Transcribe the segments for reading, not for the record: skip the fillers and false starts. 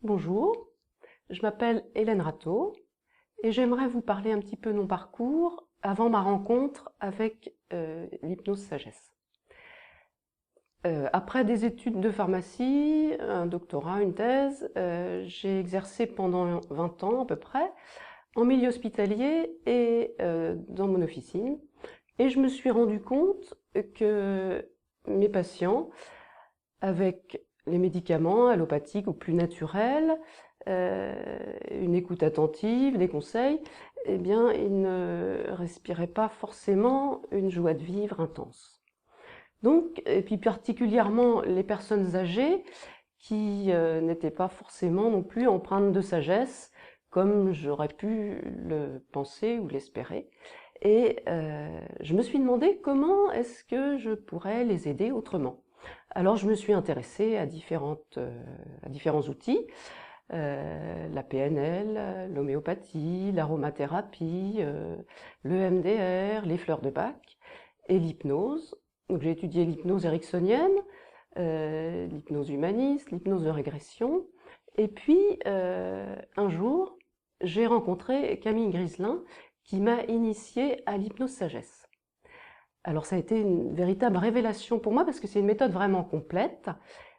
Bonjour, je m'appelle Hélène Rateau et j'aimerais vous parler un petit peu de mon parcours avant ma rencontre avec l'hypnose sagesse. Après des études de pharmacie, un doctorat, une thèse, j'ai exercé pendant 20 ans à peu près en milieu hospitalier et dans mon officine. Et je me suis rendu compte que mes patients, avec les médicaments allopathiques ou plus naturels, une écoute attentive, des conseils, eh bien, ils ne respiraient pas forcément une joie de vivre intense. Donc, et puis particulièrement les personnes âgées qui n'étaient pas forcément non plus empreintes de sagesse, comme j'aurais pu le penser ou l'espérer. Et je me suis demandé comment est-ce que je pourrais les aider autrement. Alors je me suis intéressée à différents outils, la PNL, l'homéopathie, l'aromathérapie, le MDR, les fleurs de Bach et l'hypnose. Donc j'ai étudié l'hypnose ericksonienne, l'hypnose humaniste, l'hypnose de régression. Et puis un jour, j'ai rencontré Camille Griselin qui m'a initiée à l'hypnose sagesse. Alors ça a été une véritable révélation pour moi parce que c'est une méthode vraiment complète,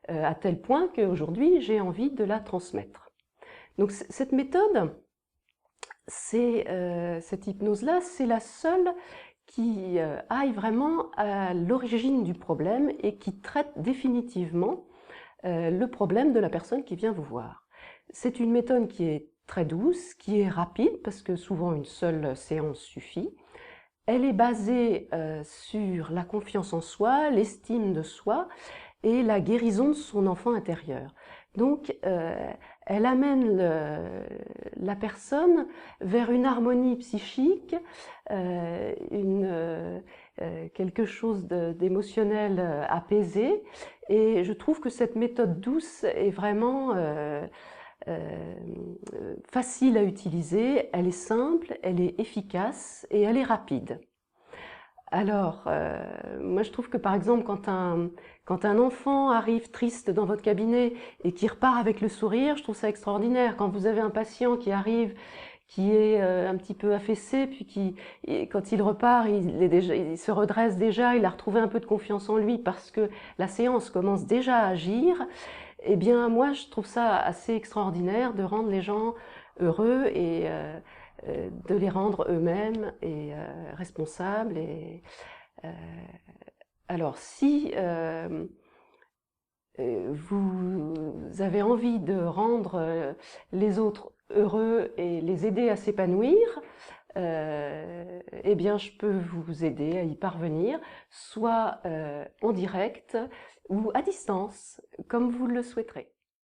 à tel point qu'aujourd'hui j'ai envie de la transmettre. Donc cette méthode, cette hypnose-là, c'est la seule qui aille vraiment à l'origine du problème et qui traite définitivement le problème de la personne qui vient vous voir. C'est une méthode qui est très douce, qui est rapide, parce que souvent une seule séance suffit. Elle est basée sur la confiance en soi, l'estime de soi et la guérison de son enfant intérieur. Donc, elle amène la personne vers une harmonie psychique, quelque chose d'émotionnel apaisé. Et je trouve que cette méthode douce est vraiment facile à utiliser, elle est simple, elle est efficace et elle est rapide. Alors, moi je trouve que par exemple quand un enfant arrive triste dans votre cabinet et qui repart avec le sourire, je trouve ça extraordinaire. Quand vous avez un patient qui arrive, qui est un petit peu affaissé, puis quand il repart, il se redresse déjà, il a retrouvé un peu de confiance en lui parce que la séance commence déjà à agir, eh bien moi je trouve ça assez extraordinaire de rendre les gens heureux et de les rendre eux-mêmes et responsables. Euh, alors, si vous avez envie de rendre les autres heureux et les aider à s'épanouir, eh bien, je peux vous aider à y parvenir, soit en direct ou à distance, comme vous le souhaiterez.